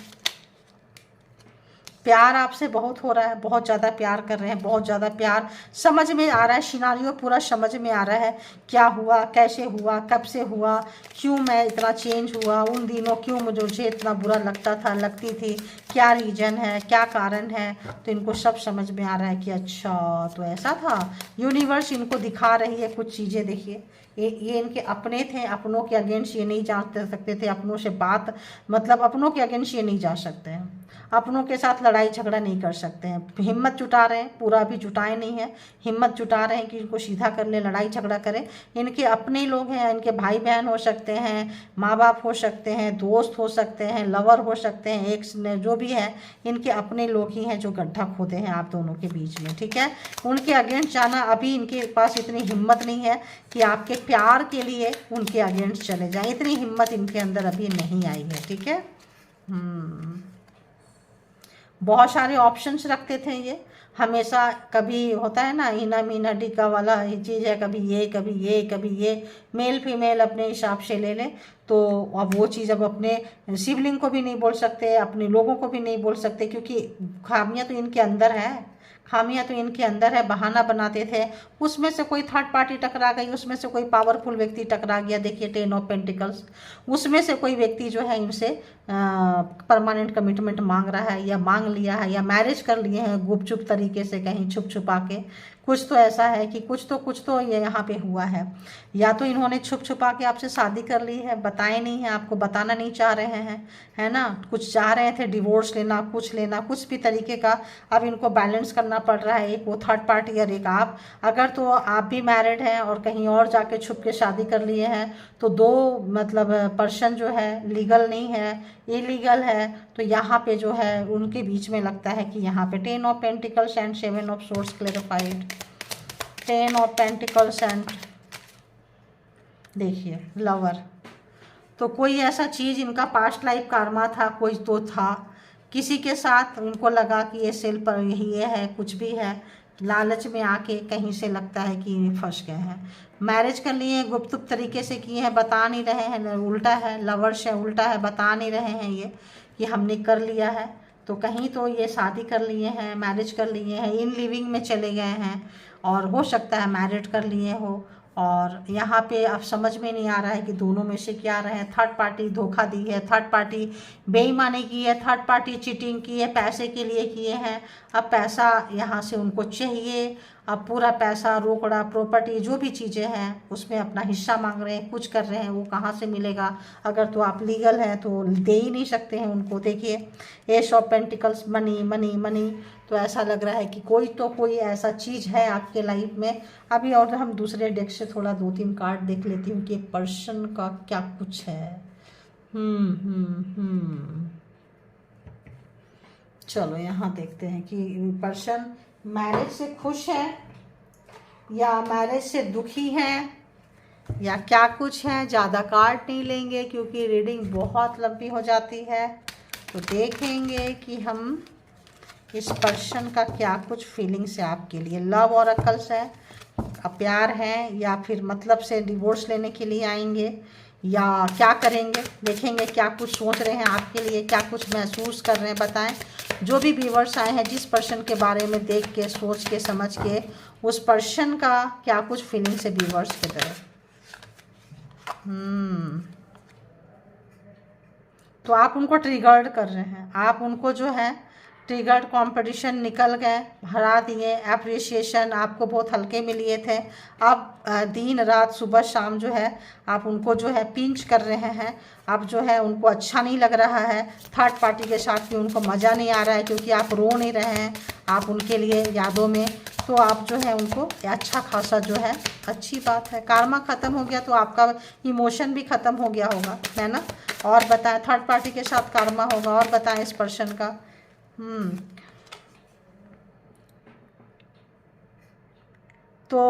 प्यार आपसे बहुत हो रहा है, बहुत ज़्यादा प्यार कर रहे हैं, बहुत ज़्यादा प्यार समझ में आ रहा है, सिनारियो पूरा समझ में आ रहा है, क्या हुआ, कैसे हुआ, कब से हुआ, क्यों मैं इतना चेंज हुआ, उन दिनों क्यों मुझे इतना बुरा लगता था, लगती थी, क्या रीज़न है, क्या कारण है। तो इनको सब समझ में आ रहा है कि अच्छा तो ऐसा था। यूनिवर्स इनको दिखा रही है कुछ चीज़ें। देखिए ये इनके अपने थे, अपनों के अगेंस्ट ये नहीं जा सकते थे, अपनों से बात मतलब अपनों के अगेंस्ट ये नहीं जा सकते हैं, अपनों के साथ लड़ाई झगड़ा नहीं कर सकते हैं। हिम्मत जुटा रहे हैं, पूरा अभी जुटाए नहीं है, हिम्मत जुटा रहे हैं कि इनको सीधा कर ले, लड़ाई झगड़ा करें। इनके अपने लोग हैं, इनके भाई बहन हो सकते हैं, माँ बाप हो सकते हैं, दोस्त हो सकते हैं, लवर हो सकते हैं, एक्स जो भी है, इनके अपने लोग ही हैं जो गड्ढा खोदे हैं आप दोनों के बीच में। ठीक है, उनके अगेंस्ट जाना अभी इनके पास इतनी हिम्मत नहीं है कि आपके प्यार के लिए उनके अगेंस्ट चले जाएं, इतनी हिम्मत इनके अंदर अभी नहीं आई है। ठीक है, बहुत सारे ऑप्शंस रखते थे ये हमेशा, कभी होता है ना हीना मीना टिक्का वाला ये चीज़ है, कभी ये कभी ये कभी ये, मेल फीमेल अपने हिसाब से ले ले। तो अब वो चीज़ अब अपने सिबलिंग को भी नहीं बोल सकते, अपने लोगों को भी नहीं बोल सकते, क्योंकि खामियां तो इनके अंदर है, खामियां तो इनके अंदर है, बहाना बनाते थे, उसमें से कोई थर्ड पार्टी टकरा गई, उसमें से कोई पावरफुल व्यक्ति टकरा गया, देखिए 10 ऑफ पेंटिकल्स, उसमें से कोई व्यक्ति जो है इनसे परमानेंट कमिटमेंट मांग रहा है या मांग लिया है या मैरिज कर लिए हैं गुपचुप तरीके से, कहीं छुप छुपा के। कुछ तो ऐसा है कि कुछ तो ये यहाँ पे हुआ है, या तो इन्होंने छुप छुपा के आपसे शादी कर ली है, बताए नहीं है आपको, बताना नहीं चाह रहे हैं, है ना, कुछ चाह रहे थे डिवोर्स लेना, कुछ भी तरीके का। अब इनको बैलेंस करना पड़ रहा है, एक वो थर्ड पार्टी और एक आप। अगर तो आप भी मैरिड हैं और कहीं और जाके छुप के शादी कर लिए हैं, तो दो मतलब पर्सन जो है लीगल नहीं है, इलीगल है, तो यहाँ पे जो है उनके बीच में लगता है कि यहाँ पे 10 of pentacles and 7 of source clarified, 10 of pentacles and देखिए लवर। तो कोई ऐसा चीज़ इनका पास्ट लाइफ कार्मा था, कोई तो था किसी के साथ, उनको लगा कि ये सेल पर ये है, कुछ भी है, लालच में आके कहीं से लगता है कि फंस गए हैं। मैरिज कर लिए हैं, गुपचुप तरीके से किए हैं, बता नहीं रहे हैं, उल्टा है, लवर्स है, उल्टा है, बता नहीं रहे हैं ये कि हमने कर लिया है। तो कहीं तो ये शादी कर लिए हैं, मैरिज कर लिए हैं, इन लिविंग में चले गए हैं, और हो सकता है मैरिड कर लिए हो। और यहाँ पे अब समझ में नहीं आ रहा है कि दोनों में से क्या रहे हैं। थर्ड पार्टी धोखा दी है, थर्ड पार्टी बेईमानी की है, थर्ड पार्टी चीटिंग की है, पैसे के लिए किए हैं। अब पैसा यहाँ से उनको चाहिए, अब पूरा पैसा, रोकड़ा, प्रॉपर्टी, जो भी चीज़ें हैं उसमें अपना हिस्सा मांग रहे हैं, कुछ कर रहे हैं, वो कहाँ से मिलेगा। अगर तो आप लीगल हैं तो दे ही नहीं सकते हैं उनको। देखिए S of pentacles, money money money, तो ऐसा लग रहा है कि कोई ऐसा चीज़ है आपके लाइफ में। अभी और हम दूसरे डेक से थोड़ा 2-3 कार्ड देख लेती हूँ कि पर्सन का क्या कुछ है। चलो यहाँ देखते हैं कि पर्सन मैरिज से खुश है या मैरिज से दुखी है या क्या कुछ है। ज़्यादा कार्ड नहीं लेंगे क्योंकि रीडिंग बहुत लंबी हो जाती है। तो देखेंगे कि हम इस पर्सन का क्या कुछ फीलिंग्स है आपके लिए। लव और अकल्स है, प्यार है, या फिर मतलब से डिवोर्स लेने के लिए आएंगे, या क्या करेंगे। देखेंगे क्या कुछ सोच रहे हैं आपके लिए, क्या कुछ महसूस कर रहे हैं, बताएं। जो भी व्यूअर्स आए हैं, जिस पर्सन के बारे में देख के, सोच के, समझ के, उस पर्सन का क्या कुछ फीलिंग्स है व्यूअर्स की तरफ। तो आप उनको ट्रिगर्ड कर रहे हैं, आप उनको जो है ट्रिगर्ड, कंपटीशन निकल गए, हरा दिए, अप्रिसिएशन आपको बहुत हल्के में लिए थे। अब दिन रात सुबह शाम जो है आप उनको जो है पिंच कर रहे हैं। अब जो है उनको अच्छा नहीं लग रहा है थर्ड पार्टी के साथ, कि उनको मज़ा नहीं आ रहा है, क्योंकि आप रो नहीं रहे हैं, आप उनके लिए यादों में। तो आप जो है उनको अच्छा खासा जो है, अच्छी बात है, कार्मा ख़त्म हो गया तो आपका इमोशन भी ख़त्म हो गया होगा, है ना। और बताएं, थर्ड पार्टी के साथ कार्मा होगा, और बताएं इस पर्सन का। तो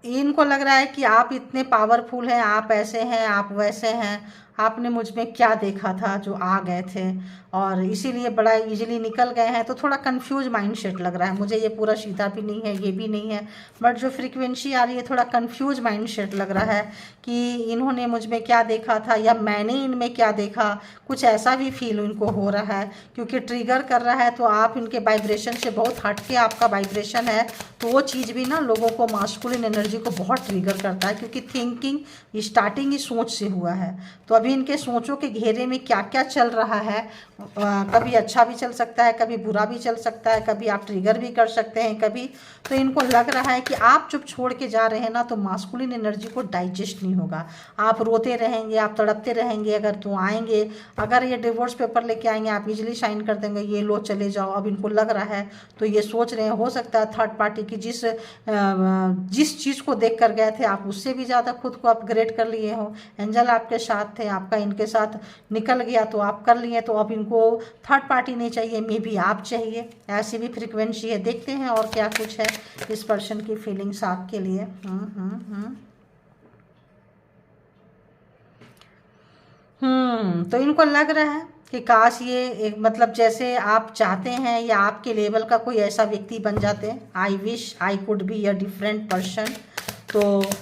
इनको लग रहा है कि आप इतने पावरफुल हैं, आप ऐसे हैं, आप वैसे हैं, आपने मुझ में क्या देखा था जो आ गए थे, और इसीलिए बड़ा इजीली निकल गए हैं। तो थोड़ा कंफ्यूज माइंडसेट लग रहा है मुझे। ये पूरा सीधा भी नहीं है, ये भी नहीं है, बट जो फ्रीक्वेंसी आ रही है थोड़ा कंफ्यूज माइंडसेट लग रहा है कि इन्होंने मुझ में क्या देखा था या मैंने इनमें क्या देखा। कुछ ऐसा भी फील इनको हो रहा है, क्योंकि ट्रिगर कर रहा है तो आप इनके वाइब्रेशन से बहुत हट के आपका वाइब्रेशन है। तो वो चीज़ भी ना लोगों को, मास्कुलिन एनर्जी को बहुत ट्रिगर करता है, क्योंकि थिंकिंग स्टार्टिंग ही सोच से हुआ है। तो अभी इनके सोचों के घेरे में क्या क्या चल रहा है, कभी अच्छा भी चल सकता है, कभी बुरा भी चल सकता है, कभी आप ट्रिगर भी कर सकते हैं कभी। तो इनको लग रहा है कि आप चुप छोड़ के जा रहे हैं ना, तो मास्कुलिन एनर्जी को डाइजेस्ट नहीं होगा, आप रोते रहेंगे, आप तड़पते रहेंगे। अगर तो आएंगे, अगर ये डिवोर्स पेपर लेके आएंगे, आप इजीली साइन कर देंगे, ये लो चले जाओ। अब इनको लग रहा है, तो ये सोच रहे हैं, हो सकता है थर्ड पार्टी की जिस चीज़ को देख कर गए थे, आप उससे भी ज़्यादा खुद को अपग्रेड कर लिए हो। एंजल आपके साथ थे, आपका इनके साथ निकल गया तो आप कर लिए। तो अब इनको थर्ड पार्टी नहीं चाहिए, मे बी आप चाहिए, ऐसी भी फ्रीक्वेंसी है। देखते हैं और क्या कुछ है इस पर्सन की फीलिंग्स आपके लिए। तो इनको लग रहा है कि काश ये एक मतलब जैसे आप चाहते हैं या आपके लेवल का कोई ऐसा व्यक्ति बन जाते हैं। I wish I could be a different person. तो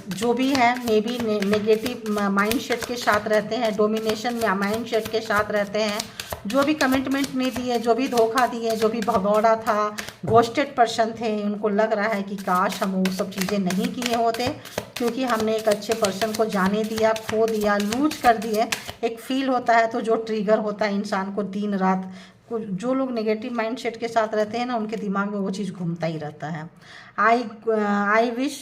जो भी है, मे बी नेगेटिव माइंडसेट के साथ रहते हैं, डोमिनेशन में माइंडसेट के साथ रहते हैं, जो भी कमिटमेंट नहीं दिए, जो भी धोखा दिए, जो भी भगौड़ा था, घोस्टेड पर्सन थे, उनको लग रहा है कि काश हम वो सब चीज़ें नहीं किए होते, क्योंकि हमने एक अच्छे पर्सन को जाने दिया, खो दिया, लूज कर दिए। एक फील होता है तो जो ट्रिगर होता है इंसान को दिन रात, जो लोग नेगेटिव माइंडसेट के साथ रहते हैं ना, उनके दिमाग में वो चीज़ घूमता ही रहता है। I wish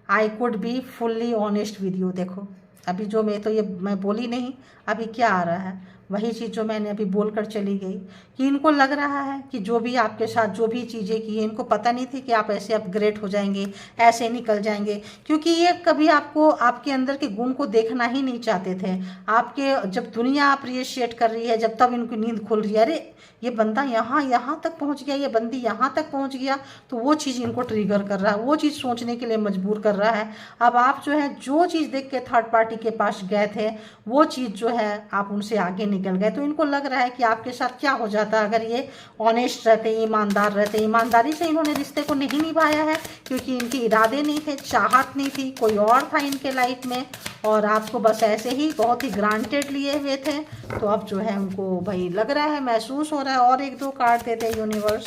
I could be fully honest with you. देखो अभी जो मैं बोली नहीं, अभी क्या आ रहा है, वही चीज़ जो मैंने अभी बोलकर चली गई, कि इनको लग रहा है कि जो भी आपके साथ जो भी चीज़ें की हैं, इनको पता नहीं थी कि आप ऐसे अपग्रेड हो जाएंगे, ऐसे निकल जाएंगे, क्योंकि ये कभी आपको आपके अंदर के गुण को देखना ही नहीं चाहते थे। आपके जब दुनिया अप्रिशिएट कर रही है, जब तब इनकी नींद खुल रही है, अरे ये बंदा यहाँ तक पहुँच गया, ये बंदी यहाँ तक पहुँच गया, तो वो चीज़ इनको ट्रिगर कर रहा है, वो चीज़ सोचने के लिए मजबूर कर रहा है। अब आप जो है जो चीज़ देख के थर्ड पार्टी के पास गए थे, वो चीज़ जो है आप उनसे आगे निकल गए, तो इनको लग रहा है कि आपके साथ क्या हो जाता अगर ये ऑनेस्ट रहते, ईमानदार रहते। ईमानदारी से इन्होंने रिश्ते को नहीं निभाया है, क्योंकि इनके इरादे नहीं थे, चाहत नहीं थी, कोई और था इनके लाइफ में, और आपको बस ऐसे ही बहुत ही ग्रांटेड लिए हुए थे। तो अब जो है उनको भाई लग रहा है, महसूस हो रहा है। और एक दो कार्ड देते यूनिवर्स।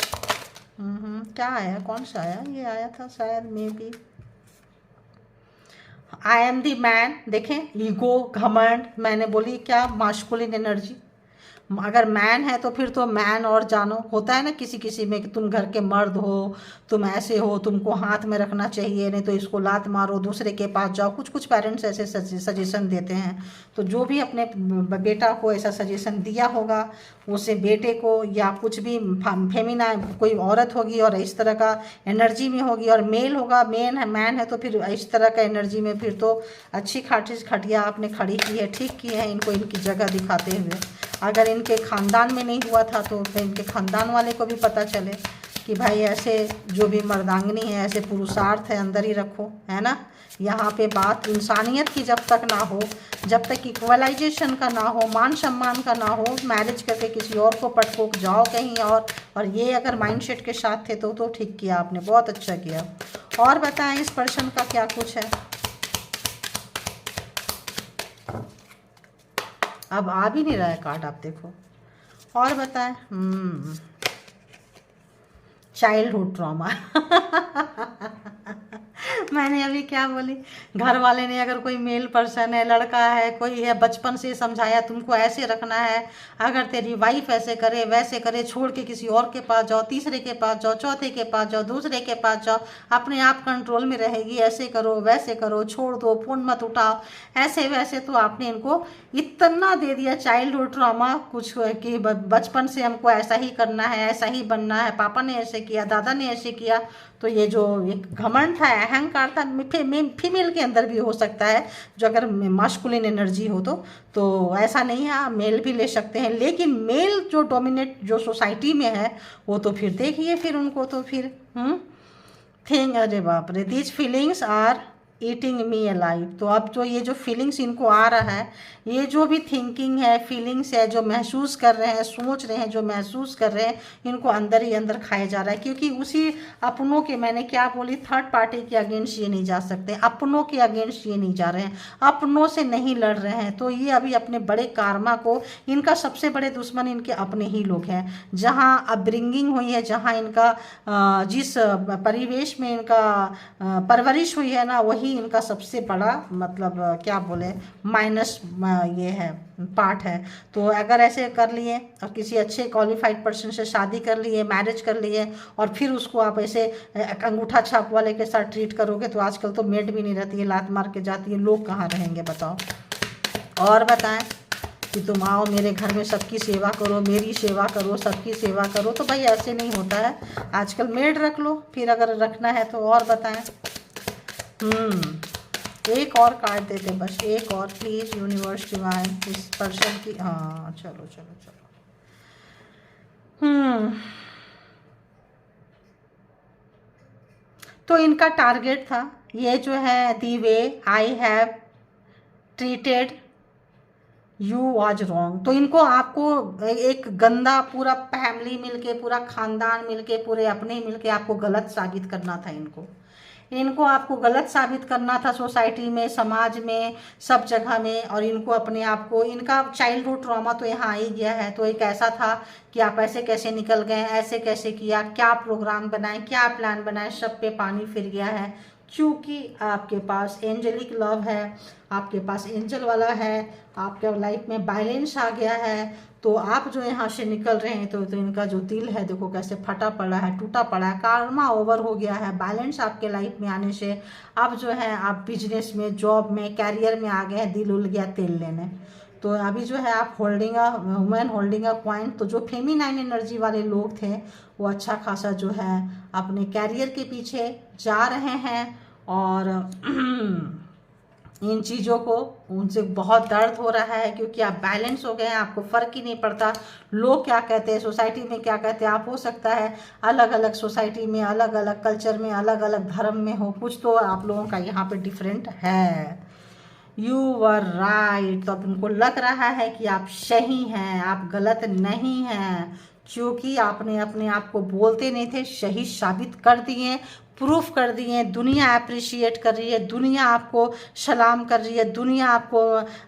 क्या आया, कौन सा आया, ये आया था शायद, maybe I am the man. देखें, ईगो, घमंड, मैंने बोली क्या, मास्कुलिन एनर्जी। अगर मैन है तो फिर तो मैन और जानो, होता है ना किसी किसी में कि तुम घर के मर्द हो, तुम ऐसे हो, तुमको हाथ में रखना चाहिए, नहीं तो इसको लात मारो, दूसरे के पास जाओ। कुछ कुछ पेरेंट्स ऐसे सजेशन देते हैं, तो जो भी अपने बेटा को ऐसा सजेशन दिया होगा, उसे बेटे को या कुछ भी फेमिना कोई औरत होगी और इस तरह का एनर्जी में होगी, और मेल होगा, मैन है तो फिर इस तरह का एनर्जी में, फिर तो अच्छी खाटी खटिया आपने खड़ी की है, ठीक की है इनको इनकी जगह दिखाते हुए। अगर इनके ख़ानदान में नहीं हुआ था तो फिर इनके ख़ानदान वाले को भी पता चले कि भाई ऐसे जो भी मर्दांगनी है, ऐसे पुरुषार्थ है, अंदर ही रखो, है ना। यहाँ पे बात इंसानियत की जब तक ना हो, जब तक इक्वलाइजेशन का ना हो, मान सम्मान का ना हो, मैरिज करके किसी और को पटको जाओ कहीं और ये अगर माइंडसेट के साथ थे तो ठीक किया आपने, बहुत अच्छा किया। और बताएं इस पर्सन का क्या कुछ है। अब आ भी नहीं रहा है कार्ड, आप देखो। और बताएं। चाइल्डहुड ट्रॉमा मैंने अभी क्या बोली, घर वाले ने अगर कोई मेल पर्सन है, लड़का है, कोई है, बचपन से समझाया तुमको ऐसे रखना है, अगर तेरी वाइफ ऐसे करे वैसे करे, छोड़ के किसी और के पास जाओ, तीसरे के पास जाओ, चौथे के पास जाओ, दूसरे के पास जाओ, अपने आप कंट्रोल में रहेगी, ऐसे करो वैसे करो, छोड़ दो, फोन मत उठाओ, ऐसे वैसे, तो आपने इनको इतना दे दिया चाइल्डहुड ट्रॉमा कुछ कि बचपन से हमको ऐसा ही करना है, ऐसा ही बनना है, पापा ने ऐसे किया, दादा ने ऐसे किया। तो ये जो एक घमंड था, अहंकार था, फीमेल के अंदर भी हो सकता है, जो अगर मास्कुलिन एनर्जी हो तो ऐसा नहीं है, आप मेल भी ले सकते हैं, लेकिन मेल जो डोमिनेट जो सोसाइटी में है वो तो फिर देखिए, फिर उनको तो फिर थिंग, अरे बाप रे, these feelings are eating me alive. तो अब जो ये जो फीलिंग्स इनको आ रहा है, ये जो भी थिंकिंग है, फीलिंग्स है, जो महसूस कर रहे हैं, सोच रहे हैं, जो महसूस कर रहे हैं, इनको अंदर ही अंदर खाया जा रहा है, क्योंकि उसी अपनों के, मैंने क्या बोली, थर्ड पार्टी के अगेंस्ट ये नहीं जा सकते, अपनों के अगेंस्ट ये नहीं जा रहे हैं, अपनों से नहीं लड़ रहे हैं। तो ये अभी अपने बड़े कारमा को, इनका सबसे बड़े दुश्मन इनके अपने ही लोग हैं। जहाँ अपब्रिंगिंग हुई है, जहाँ इनका जिस परिवेश में इनका परवरिश हुई है ना, वही इनका सबसे बड़ा मतलब क्या बोले माइनस ये है, पार्ट है। तो अगर ऐसे कर लिए और किसी अच्छे क्वालिफाइड पर्सन से शादी कर लिए, मैरिज कर लिए, और फिर उसको आप ऐसे अंगूठा छाप वाले के साथ ट्रीट करोगे, तो आजकल तो मेड भी नहीं रहती है, लात मार के जाती है, लोग कहाँ रहेंगे बताओ। और बताएं कि तुम आओ मेरे घर में, सबकी सेवा करो, मेरी सेवा करो, सबकी सेवा करो, तो भाई ऐसे नहीं होता है। आजकल मेड रख लो फिर अगर रखना है तो। और बताएं। एक और कार्ड दे दे, बस एक और प्लीज यूनिवर्स डिवाइन, इस पर्सन की। हाँ चलो चलो चलो। तो इनका टारगेट था ये जो है, the way I have treated you was wrong. तो इनको आपको एक गंदा पूरा फैमिली मिलके, पूरा खानदान मिलके, पूरे अपने मिलके आपको गलत साबित करना था इनको। इनको आपको गलत साबित करना था सोसाइटी में, समाज में, सब जगह में, और इनको अपने आप को, इनका चाइल्डहुड ट्रॉमा तो यहाँ आ ही गया है। तो एक ऐसा था कि आप ऐसे कैसे निकल गए, ऐसे कैसे किया, क्या प्रोग्राम बनाए, क्या प्लान बनाए, सब पे पानी फिर गया है। क्योंकि आपके पास एंजेलिक लव है, आपके पास एंजल वाला है, आपके लाइफ में बैलेंस आ गया है। तो आप जो यहाँ से निकल रहे हैं तो इनका जो दिल है देखो कैसे फटा पड़ा है, टूटा पड़ा है, कार्मा ओवर हो गया है। बैलेंस आपके लाइफ में आने से अब जो है आप बिजनेस में, जॉब में, कैरियर में आ गए हैं, दिल उल गया तेल लेने। तो अभी जो है आप holding a women, holding a coin. तो जो फेमिनाइन एनर्जी वाले लोग थे वो अच्छा खासा जो है अपने कैरियर के पीछे जा रहे हैं, और इन चीज़ों को उनसे बहुत दर्द हो रहा है, क्योंकि आप बैलेंस हो गए हैं, आपको फ़र्क ही नहीं पड़ता लोग क्या कहते हैं, सोसाइटी में क्या कहते हैं। आप हो सकता है अलग अलग सोसाइटी में, अलग अलग कल्चर में, अलग अलग धर्म में हो, कुछ तो आप लोगों का यहाँ पे डिफरेंट है। You were right. तो अब उनको लग रहा है कि आप सही हैं, आप गलत नहीं हैं, क्योंकि आपने अपने आप को बोलते नहीं थे, सही साबित कर दिए, प्रूफ कर दिए। दुनिया अप्रिशिएट कर रही है, दुनिया आपको सलाम कर रही है, दुनिया आपको,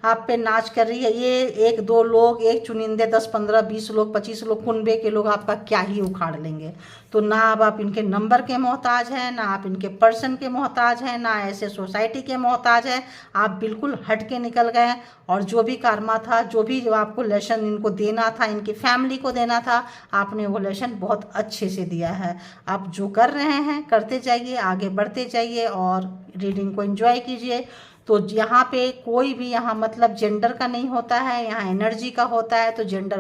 आप पे नाच कर रही है। ये एक दो लोग, एक चुनिंदे 10 15 20 लोग 25 लोग कुनबे के लोग आपका क्या ही उखाड़ लेंगे। तो ना अब आप इनके नंबर के मोहताज हैं, ना आप इनके पर्सन के मोहताज हैं, ना ऐसे सोसाइटी के मोहताज हैं। आप बिल्कुल हट के निकल गए, और जो भी कर्मा था, जो भी जो आपको लेसन इनको देना था, इनकी फैमिली को देना था, आपने वो लेसन बहुत अच्छे से दिया है। आप जो कर रहे हैं करते जाइए, आगे बढ़ते जाइए, और रीडिंग को एंजॉय कीजिए। तो यहाँ पे कोई भी यहाँ मतलब जेंडर का नहीं होता है, यहाँ एनर्जी का होता है। तो जेंडर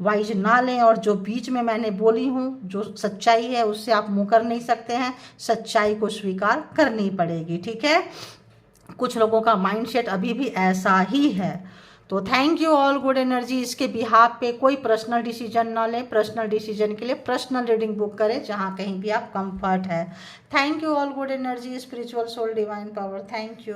वाइज ना लें, और जो बीच में मैंने बोली हूँ, जो सच्चाई है उससे आप मुँह कर नहीं सकते हैं, सच्चाई को स्वीकार करनी पड़ेगी, ठीक है। कुछ लोगों का माइंडसेट अभी भी ऐसा ही है। तो thank you all good energy. इसके बिहाफ पे कोई पर्सनल डिसीजन ना लें, पर्सनल डिसीजन के लिए पर्सनल रीडिंग बुक करें जहाँ कहीं भी आप कंफर्ट है। Thank you all good energy, spiritual soul, divine power, thank you.